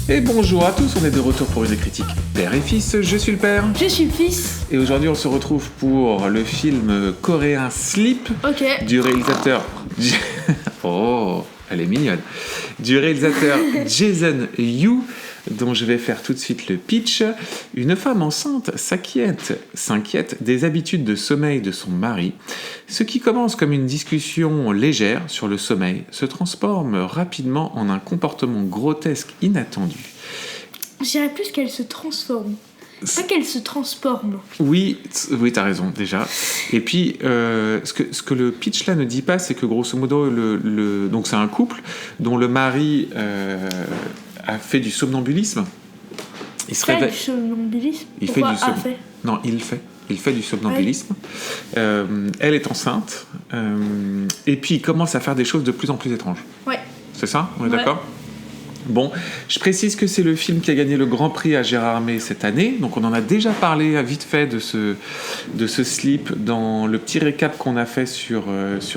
Et bonjour à tous, on est de retour pour une critique Père et Fils, je suis le père. Je suis le fils. Et aujourd'hui on se retrouve pour le film coréen Sleep du réalisateur... Oh, elle est mignonne. Du réalisateur Jason Yu, dont je vais faire tout de suite le pitch. Une femme enceinte s'inquiète des habitudes de sommeil de son mari. Ce qui commence comme une discussion légère sur le sommeil se transforme rapidement en un comportement grotesque inattendu. Je dirais plus qu'elle se transforme. Pas qu'elle se transforme. Oui, t'as raison déjà. Et puis, ce que le pitch là ne dit pas, c'est que grosso modo, donc c'est un couple dont le mari a fait du somnambulisme. Il se réveille. Du somnambulisme. Il fait du somnambulisme. Non, il fait du somnambulisme. Ouais. Elle est enceinte. Et puis il commence à faire des choses de plus en plus étranges. Ouais. C'est ça ? On est d'accord ? Bon, je précise que c'est le film qui a gagné le Grand Prix à Gérardmer cette année. Donc on en a déjà parlé vite fait de ce Sleep dans le petit récap qu'on a fait sur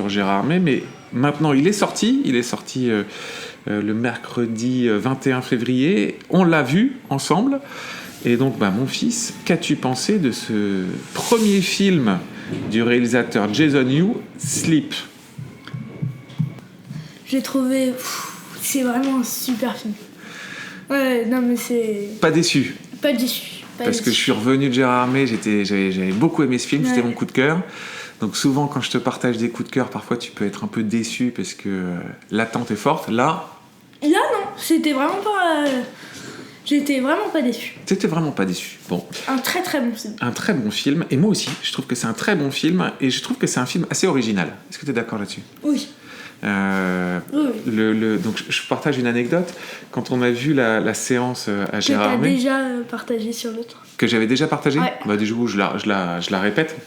Gérardmer. Mais maintenant il est sorti. Il est sorti le mercredi 21 février. On l'a vu ensemble. Et donc mon fils, qu'as-tu pensé de ce premier film du réalisateur Jason Yu, Sleep ? J'ai trouvé... C'est vraiment un super film. Ouais, non mais c'est... Pas déçu. Pas déçu. Parce que je suis revenu de Gérardmer, j'avais beaucoup aimé ce film, c'était mon coup de cœur. Donc souvent quand je te partage des coups de cœur, parfois tu peux être un peu déçu parce que l'attente est forte. Là non, c'était vraiment pas... J'étais vraiment pas déçu. T'étais vraiment pas déçu. Bon. Un très très bon film. Un très bon film. Et moi aussi, je trouve que c'est un très bon film. Et je trouve que c'est un film assez original. Est-ce que t'es d'accord là-dessus ? Oui. Oui. Donc je partage une anecdote. Quand on a vu la séance à Gérardmer... Que t'as déjà partagé sur l'autre. Que j'avais déjà partagé ? Ouais. Du coup, je la répète.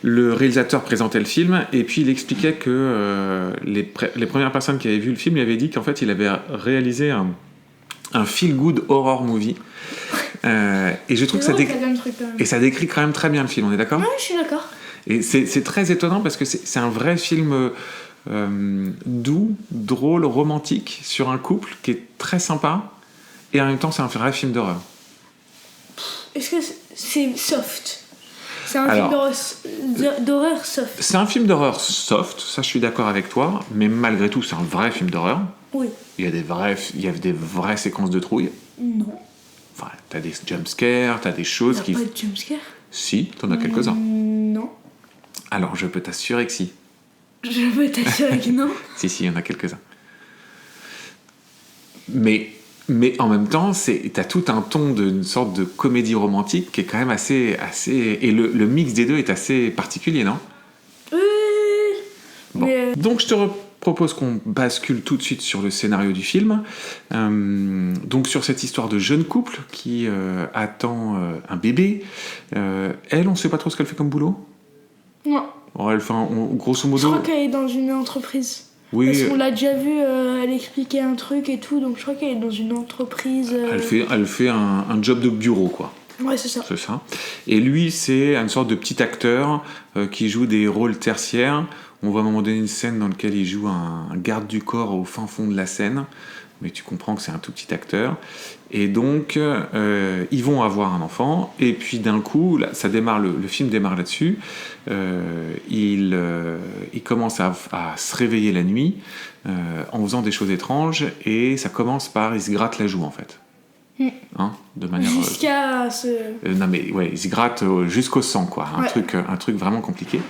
Le réalisateur présentait le film et puis il expliquait que les premières personnes qui avaient vu le film lui avaient dit qu'en fait il avait réalisé un feel-good horror movie. Et je trouve que ça décrit quand même très bien le film, on est d'accord ? Ouais, je suis d'accord. Et c'est très étonnant parce que c'est un vrai film doux, drôle, romantique sur un couple qui est très sympa et en même temps c'est un vrai film d'horreur. Est-ce que c'est soft ? C'est un film d'horreur soft. C'est un film d'horreur soft, ça je suis d'accord avec toi, mais malgré tout c'est un vrai film d'horreur. Oui. Il y a des vraies séquences de trouille. Non. Enfin, t'as des jumpscares, t'as des choses qui... T'as pas de jumpscares ? Si, t'en as quelques-uns. Non. Alors, je peux t'assurer que si. Je peux t'assurer que non. Si, il y en a quelques-uns. Mais en même temps, t'as tout un ton d'une sorte de comédie romantique qui est quand même assez... Et le mix des deux est assez particulier, non ? Oui. Bon. Mais donc, je te propose qu'on bascule tout de suite sur le scénario du film. Donc sur cette histoire de jeune couple qui attend un bébé. Elle, on ne sait pas trop ce qu'elle fait comme boulot ? Non. Oh, elle fait grosso modo... Je crois qu'elle est dans une entreprise. Oui. Parce qu'on l'a déjà vu, elle expliquait un truc et tout, donc je crois qu'elle est dans une entreprise... Elle fait un job de bureau, quoi. Ouais, c'est ça. C'est ça. Et lui, c'est une sorte de petit acteur qui joue des rôles tertiaires. On voit à un moment donné une scène dans laquelle il joue un garde du corps au fin fond de la scène. Mais tu comprends que c'est un tout petit acteur. Et donc, ils vont avoir un enfant. Et puis d'un coup, là, ça démarre, le film démarre là-dessus. Il commence à se réveiller la nuit en faisant des choses étranges. Et ça commence par, il se gratte la joue en fait. Hein, de manière jusqu'à ce... non mais ouais, il se gratte jusqu'au sang quoi, un truc vraiment compliqué.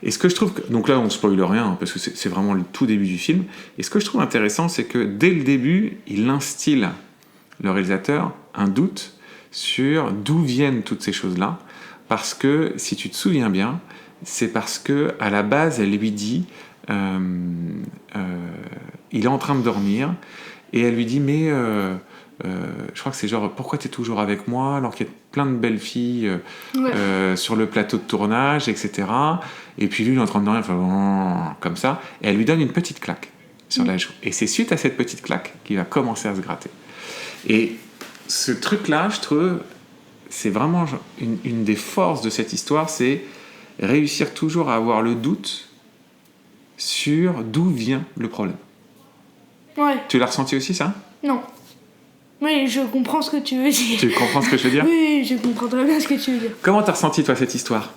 Et ce que je trouve donc là on spoile rien hein, parce que c'est vraiment le tout début du film. Et ce que je trouve intéressant, c'est que dès le début, il instille le réalisateur un doute sur d'où viennent toutes ces choses-là, parce que si tu te souviens bien, c'est parce que à la base elle lui dit il est en train de dormir et elle lui dit mais je crois que c'est genre pourquoi t'es toujours avec moi alors qu'il y a plein de belles filles sur le plateau de tournage, etc. Et puis lui il est en train de dormir comme ça et elle lui donne une petite claque sur la joue et c'est suite à cette petite claque qu'il va commencer à se gratter. Et ce truc là je trouve c'est vraiment une des forces de cette histoire, c'est réussir toujours à avoir le doute sur d'où vient le problème. Ouais. Tu l'as ressenti aussi, ça? Non. Mais je comprends ce que tu veux dire. Tu comprends ce que je veux dire? Oui, je comprends très bien ce que tu veux dire. Comment t'as ressenti, toi, cette histoire?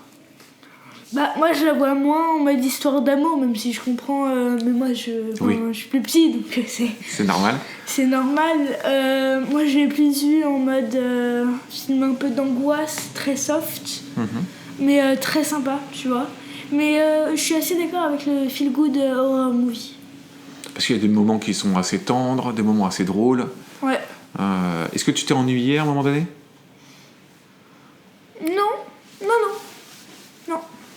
Bah, moi, je la vois moins en mode histoire d'amour, même si je comprends. Mais moi, je suis plus petit, donc c'est... C'est normal. C'est normal. Moi, je l'ai plus vu en mode film un peu d'angoisse, très soft, mais très sympa, tu vois. Mais je suis assez d'accord avec le feel good horror movie. Parce qu'il y a des moments qui sont assez tendres, des moments assez drôles. Ouais. Est-ce que tu t'es ennuyé à un moment donné? Non.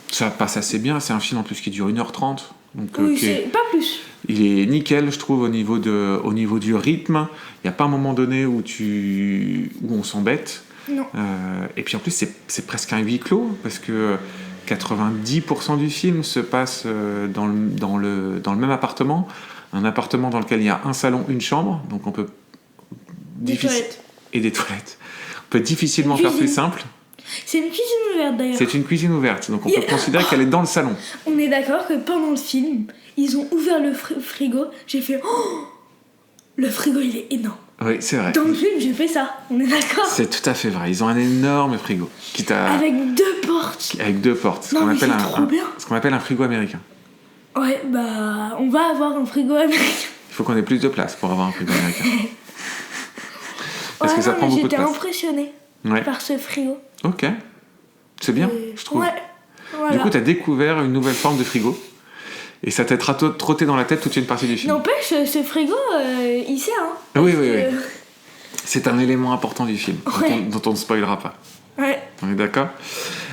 Ça passe assez bien, c'est un film en plus qui dure 1h30. Donc, oui, c'est pas plus. Il est nickel, je trouve, au niveau du rythme. Il n'y a pas un moment donné où on s'embête. Non. Et puis en plus, c'est presque un huis clos, parce que 90% du film se passe dans le même appartement. Un appartement dans lequel il y a un salon, une chambre, donc on peut... Des toilettes. Et des toilettes. On peut difficilement faire plus simple. C'est une cuisine ouverte d'ailleurs. C'est une cuisine ouverte, donc on peut considérer qu'elle est dans le salon. On est d'accord que pendant le film, ils ont ouvert le frigo. J'ai fait oh, le frigo il est énorme. Oui, c'est vrai. Dans le film, j'ai fait ça. On est d'accord. C'est tout à fait vrai. Ils ont un énorme frigo. Avec 2 portes. Avec 2 portes. Non, mais c'est trop bien. Ce qu'on appelle un frigo américain. Ouais, bah, on va avoir un frigo américain. Il faut qu'on ait plus de place pour avoir un frigo américain. Parce que ça prend beaucoup de place. J'étais impressionnée par ce frigo. Ok. C'est bien, je trouve. Ouais. Voilà. Du coup, tu as découvert une nouvelle forme de frigo. Et ça t'a trotté dans la tête toute une partie du film. N'empêche, ce frigo, il sert. Hein, oui. C'est un élément important du film, dont on ne spoilera pas. Ouais. On est d'accord?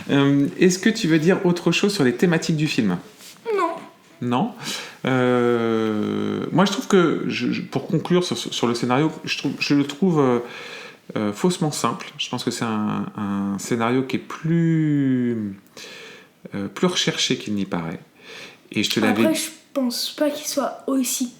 Est-ce que tu veux dire autre chose sur les thématiques du film? Non. Moi, je trouve que, pour conclure sur le scénario, je le trouve faussement simple. Je pense que c'est un scénario qui est plus recherché qu'il n'y paraît. Et Après, je pense pas qu'il soit aussi...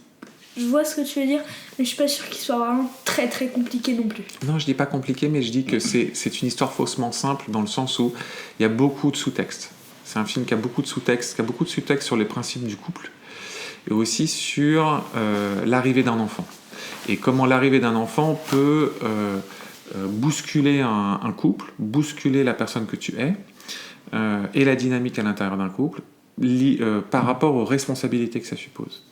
Je vois ce que tu veux dire, mais je suis pas sûre qu'il soit vraiment très très compliqué non plus. Non, je dis pas compliqué, mais je dis que c'est une histoire faussement simple, dans le sens où il y a beaucoup de sous-textes. C'est un film qui a beaucoup de sous-textes, sur les principes du couple, et aussi sur l'arrivée d'un enfant. Et comment l'arrivée d'un enfant peut bousculer un couple, bousculer la personne que tu es, et la dynamique à l'intérieur d'un couple, par rapport aux responsabilités que ça suppose.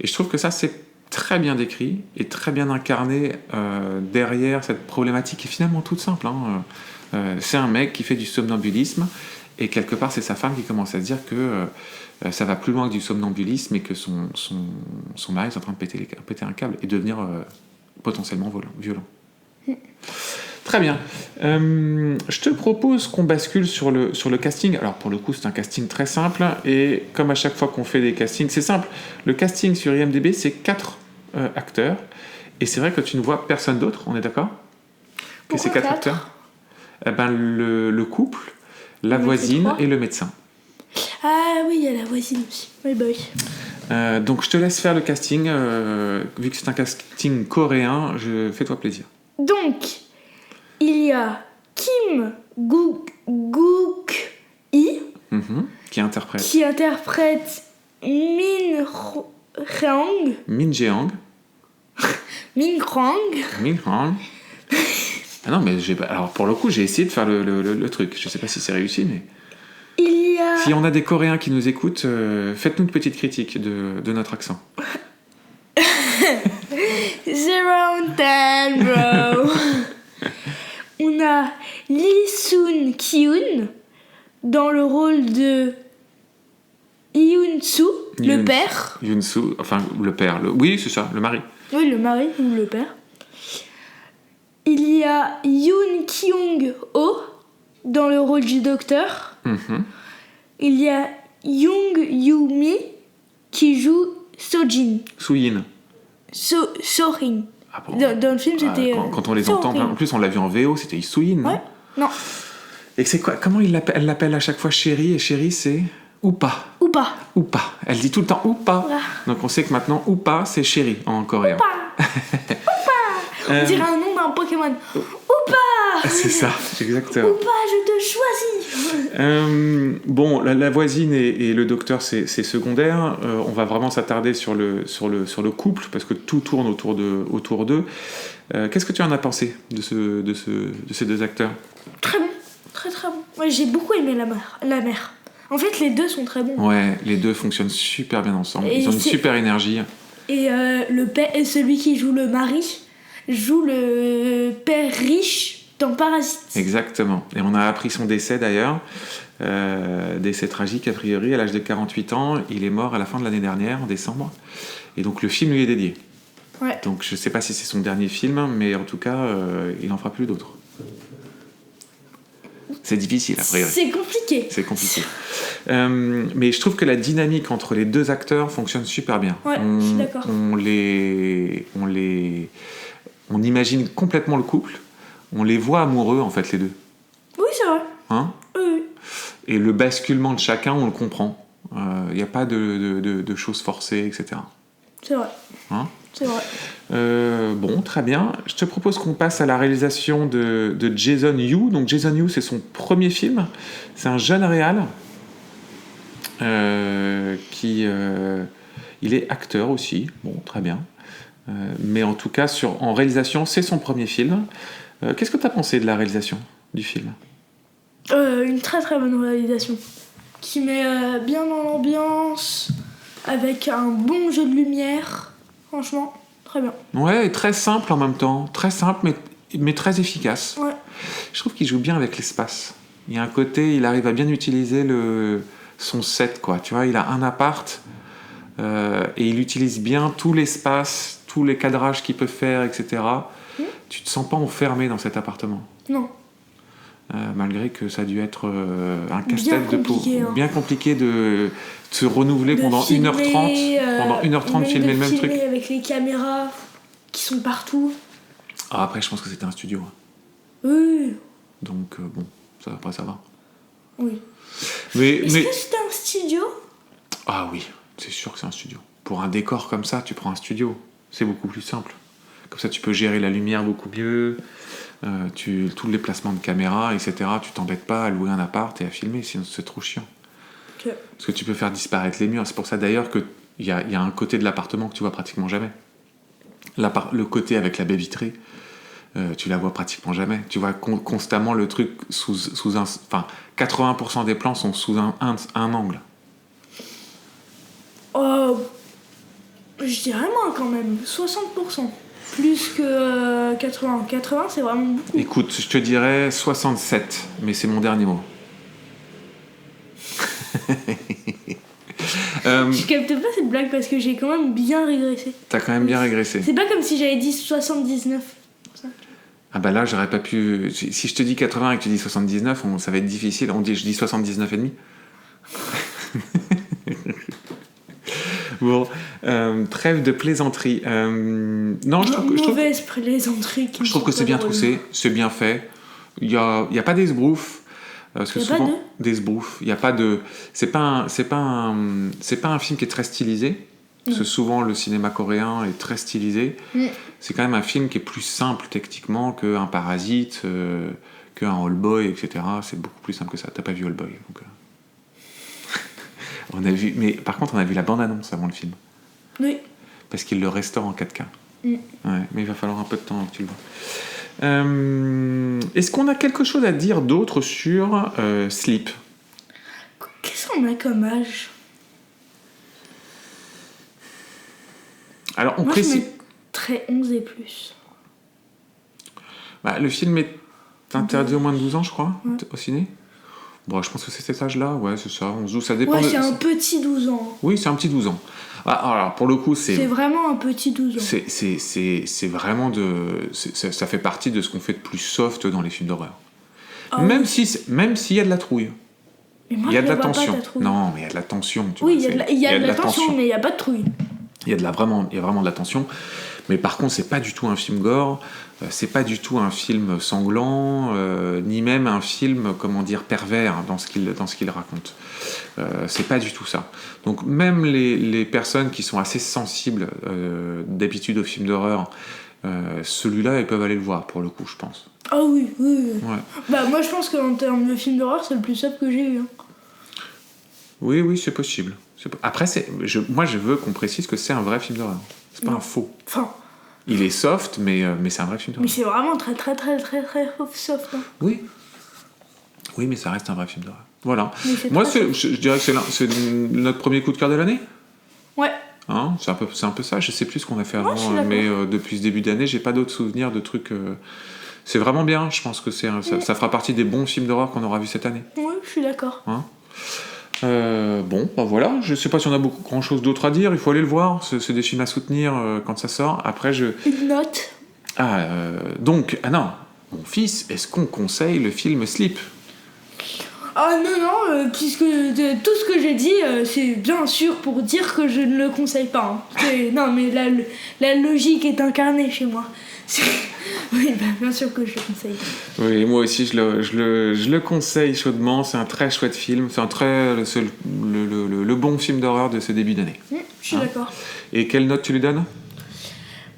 Et je trouve que ça, c'est très bien décrit et très bien incarné derrière cette problématique qui est finalement toute simple. C'est un mec qui fait du somnambulisme, et quelque part, c'est sa femme qui commence à se dire que ça va plus loin que du somnambulisme, et que son mari est en train de péter un câble et devenir potentiellement violent. Très bien. Je te propose qu'on bascule sur le casting. Alors pour le coup, c'est un casting très simple, et comme à chaque fois qu'on fait des castings, c'est simple. Le casting sur IMDb, c'est 4 acteurs, et c'est vrai que tu ne vois personne d'autre, on est d'accord? Pourquoi ces 4 acteurs? Le couple, la voisine et le médecin. Ah oui, il y a la voisine aussi. Oui, bah oui. Donc je te laisse faire le casting. Vu que c'est un casting coréen, fais-toi plaisir. Donc, il y a Kim Guk-hee qui interprète Min Jeong. Min Krang. Ah non, mais alors pour le coup, j'ai essayé de faire le truc. Je sais pas si c'est réussi, mais... Il y a... Si on a des Coréens qui nous écoutent, faites-nous une petite critique de notre accent. 0 on 10, bro. On a Lee Soon-kyun dans le rôle de Yoon-soo, le père. Yoon-soo, enfin le père. Oui, c'est ça, le mari. Oui, le mari ou le père. Il y a Yoon Kyung-ho dans le rôle du docteur. Il y a Young Yoo-mi qui joue Sojin. Soyin. Sorin. Ah bon. Dans le film, c'était... Quand on les entend, en plus on l'a vu en VO, c'était Soyin. Ouais. Non. Et c'est quoi? Comment elle l'appelle à chaque fois chérie? Et chérie, c'est Oupa. Oupa. Elle dit tout le temps Oupa. Voilà. Donc on sait que maintenant Oupa, c'est chérie en coréen. Oupa. On dirait un nom d'un Pokémon. Oupa. C'est ça, exactement. Ou pas, je te choisis. Bon, la voisine et le docteur, c'est secondaire. On va vraiment s'attarder sur le couple, parce que tout tourne autour d'eux. Qu'est-ce que tu en as pensé de ces deux acteurs ? Très bon, très très bon. Ouais, j'ai beaucoup aimé la mère. En fait, les deux sont très bons. Ouais, les deux fonctionnent super bien ensemble. Ils ont une super énergie. Et le père, et celui qui joue le mari joue le père riche dans Parasite. Exactement. Et on a appris son décès d'ailleurs. Décès tragique a priori à l'âge de 48 ans. Il est mort à la fin de l'année dernière, en décembre. Et donc le film lui est dédié. Ouais. Donc je sais pas si c'est son dernier film, mais en tout cas, il n'en fera plus d'autres. C'est difficile, a priori. C'est compliqué. Mais je trouve que la dynamique entre les deux acteurs fonctionne super bien. Ouais, je suis d'accord. On imagine complètement le couple. On les voit amoureux, en fait, les deux. Oui, c'est vrai. Hein ? Oui. Et le basculement de chacun, on le comprend. Il n'y a pas de choses forcées, etc. C'est vrai. Hein ? C'est vrai. Bon, très bien. Je te propose qu'on passe à la réalisation de Jason Yu. Donc Jason Yu, c'est son premier film. C'est un jeune réal qui... il est acteur aussi. Bon, très bien. Mais en tout cas, en réalisation, c'est son premier film. Qu'est-ce que tu as pensé de la réalisation du film ? Une très très bonne réalisation. Qui met bien dans l'ambiance, avec un bon jeu de lumière. Franchement, très bien. Ouais, et très simple en même temps. Très simple, mais très efficace. Ouais. Je trouve qu'il joue bien avec l'espace. Il y a un côté, il arrive à bien utiliser son set, quoi. Tu vois, il a un appart et il utilise bien tout l'espace, tous les cadrages qu'il peut faire, etc. Tu te sens pas enfermé dans cet appartement. Non. Malgré que ça a dû être un casse-tête bien compliqué de se renouveler pendant filmer, 1h30. Pendant 1h30, filmer le même truc. Avec les caméras qui sont partout. Ah, après, je pense que c'était un studio. Oui. Donc, bon, ça va. Oui. Est-ce que c'était un studio ? Ah oui, c'est sûr que c'est un studio. Pour un décor comme ça, tu prends un studio. C'est beaucoup plus simple. Comme ça, tu peux gérer la lumière beaucoup mieux. Tous les placements de caméra, etc. Tu t'embêtes pas à louer un appart et à filmer, sinon c'est trop chiant. Okay. Parce que tu peux faire disparaître les murs. C'est pour ça d'ailleurs qu'il y a un côté de l'appartement que tu vois pratiquement jamais. Le côté avec la baie vitrée, tu la vois pratiquement jamais. Tu vois constamment le truc sous un... Enfin, 80% des plans sont sous un angle. Je dirais moins quand même, 60%. Plus que 80. 80, c'est vraiment beaucoup. Écoute, je te dirais 67, mais c'est mon dernier mot. Je capte pas cette blague parce que j'ai quand même bien régressé. T'as quand même bien régressé. C'est pas comme si j'avais dit 79. Ah bah là, j'aurais pas pu... Si je te dis 80 et que tu dis 79, ça va être difficile. Je dis 79 et demi. Bon, trêve de plaisanterie. Mauvaise plaisanterie. Je trouve que c'est bien troussé, c'est bien fait. Il y a pas d'esbrouf. Parce que souvent, d'esbrouf. Il y a pas de... C'est pas un film qui est très stylisé. Parce que souvent, le cinéma coréen est très stylisé. C'est quand même un film qui est plus simple techniquement qu'un Parasite, qu'un Oldboy, etc. C'est beaucoup plus simple que ça. T'as pas vu Oldboy, donc... On a vu, mais par contre, on a vu la bande-annonce avant le film. Oui. Parce qu'il le restaure en 4K. Ouais, mais il va falloir un peu de temps que tu le vois. Est-ce qu'on a quelque chose à dire d'autre sur Sleep ? Qu'est-ce qu'on a comme âge ? Alors, on Moi, précise. je mettrais 11 et plus. Le film est interdit au moins de 12 ans, je crois, au ciné. Bon, je pense que c'est cet âge-là, ouais, c'est ça. 11 ça dépend. Ouais, c'est un petit 12 ans. Oui, c'est un petit 12 ans. Alors, pour le coup, c'est vraiment un petit 12 ans. C'est vraiment ça fait partie de ce qu'on fait de plus soft dans les films d'horreur. Même s'il y a de la trouille. Mais moi, il y a de la tension. Non, mais il y a de la tension. Il y a de la tension, mais il n'y a pas de trouille. Il y a vraiment de la tension. Mais par contre, c'est pas du tout un film gore, c'est pas du tout un film sanglant, ni même un film, pervers dans ce qu'il raconte. C'est pas du tout ça. Donc même les personnes qui sont assez sensibles d'habitude aux films d'horreur celui-là, ils peuvent aller le voir, pour le coup, je pense. Ah oui. Ouais. Bah moi je pense qu'en termes de film d'horreur, c'est le plus simple que j'ai eu. Oui, c'est possible. Après, moi je veux qu'on précise que c'est un vrai film d'horreur. C'est pas un faux. Enfin... Il est soft, mais c'est un vrai film d'horreur. Mais c'est vraiment très soft. Hein. Oui, mais ça reste un vrai film d'horreur. Voilà. Moi, je dirais que c'est notre premier coup de cœur de l'année. Ouais. Hein, c'est un peu ça. Je sais plus ce qu'on a fait avant, mais depuis ce début d'année, j'ai pas d'autres souvenirs de trucs. C'est vraiment bien. Je pense que ça fera partie des bons films d'horreur qu'on aura vus cette année. Oui, je suis d'accord. Hein, bon, bah voilà. Je sais pas si on a grand chose d'autre à dire. Il faut aller le voir. C'est des films à soutenir quand ça sort. Après, Une note. Donc, non. Mon fils, est-ce qu'on conseille le film Sleep ? Ah non, puisque tout ce que j'ai dit, c'est bien sûr pour dire que je ne le conseille pas. Hein. Non, mais la logique est incarnée chez moi. Oui, bah, bien sûr que je le conseille. Oui, moi aussi, je le conseille chaudement. C'est un très chouette film. C'est le bon film d'horreur de ce début d'année. Je suis d'accord. Et quelle note tu lui donnes ?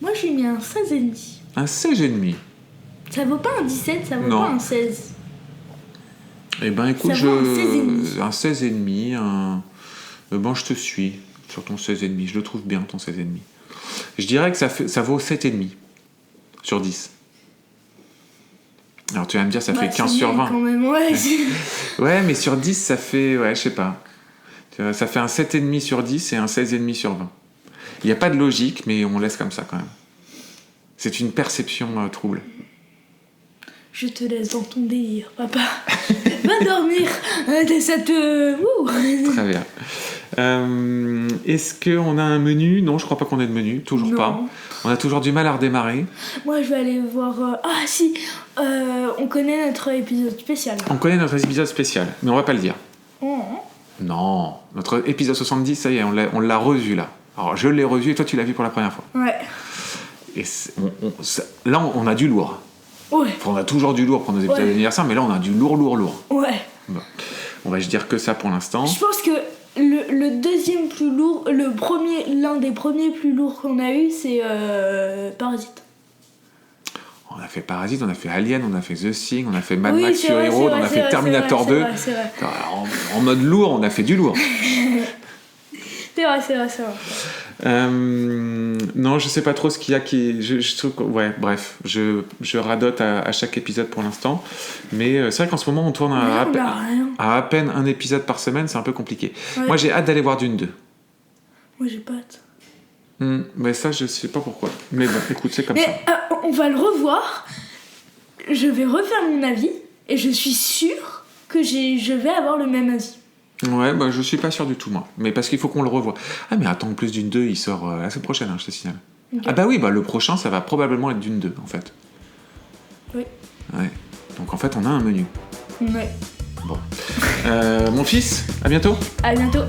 Moi, je lui mets un 16,5. Un 16,5. Ça vaut pas un 17, ça vaut pas un 16. Eh ben écoute, un 16,5, bon, je te suis sur ton 16,5, je le trouve bien ton 16,5. Je dirais que ça vaut 7,5 sur 10. Alors tu vas me dire, ça fait 15 sur 20. Quand même, ouais. Ouais, mais sur 10, ça fait, je sais pas. Ça fait un 7,5 sur 10 et un 16,5 sur 20. Il n'y a pas de logique, mais on laisse comme ça quand même. C'est une perception trouble. Je te laisse dans ton délire, papa. Va dormir. Ça te... Très bien. Est-ce qu'on a un menu ? Non, je crois pas qu'on ait de menu. Toujours pas. On a toujours du mal à redémarrer. Moi, je vais aller voir... Ah, si. On connaît notre épisode spécial. On connaît notre épisode spécial, mais on va pas le dire. Oh. Non. Notre épisode 70, ça y est, on l'a revu, là. Alors, je l'ai revu et toi, tu l'as vu pour la première fois. Ouais. Et là, on a du lourd. Ouais. Enfin, on a toujours du lourd pour nos épisodes d'anniversaire, mais là, on a du lourd. Ouais. Bon. On va juste dire que ça pour l'instant. Je pense que le deuxième plus lourd, l'un des premiers plus lourds qu'on a eu, c'est Parasite. On a fait Parasite, on a fait Alien, on a fait The Thing, on a fait Mad Max Fury Road, on a fait Terminator 2. C'est vrai. En mode lourd, on a fait du lourd. C'est vrai. Non, je sais pas trop ce qu'il y a qui... bref, je radote à chaque épisode pour l'instant. Mais c'est vrai qu'en ce moment, on tourne à peine un épisode par semaine, c'est un peu compliqué. Ouais. Moi, j'ai hâte d'aller voir Dune 2. Moi, j'ai pas hâte. Mais ça, je sais pas pourquoi. Mais bon, écoute, c'est comme ça. On va le revoir. Je vais refaire mon avis. Et je suis sûre que je vais avoir le même avis. Ouais, bah je suis pas sûr du tout, moi. Mais parce qu'il faut qu'on le revoie. Ah, mais attends, en plus Dune 2, il sort la semaine prochaine, je te signale. Okay. Ah bah oui, le prochain, ça va probablement être Dune 2, en fait. Oui. Ouais. Donc en fait, on a un menu. Ouais. Bon. Mon fils, à bientôt. À bientôt.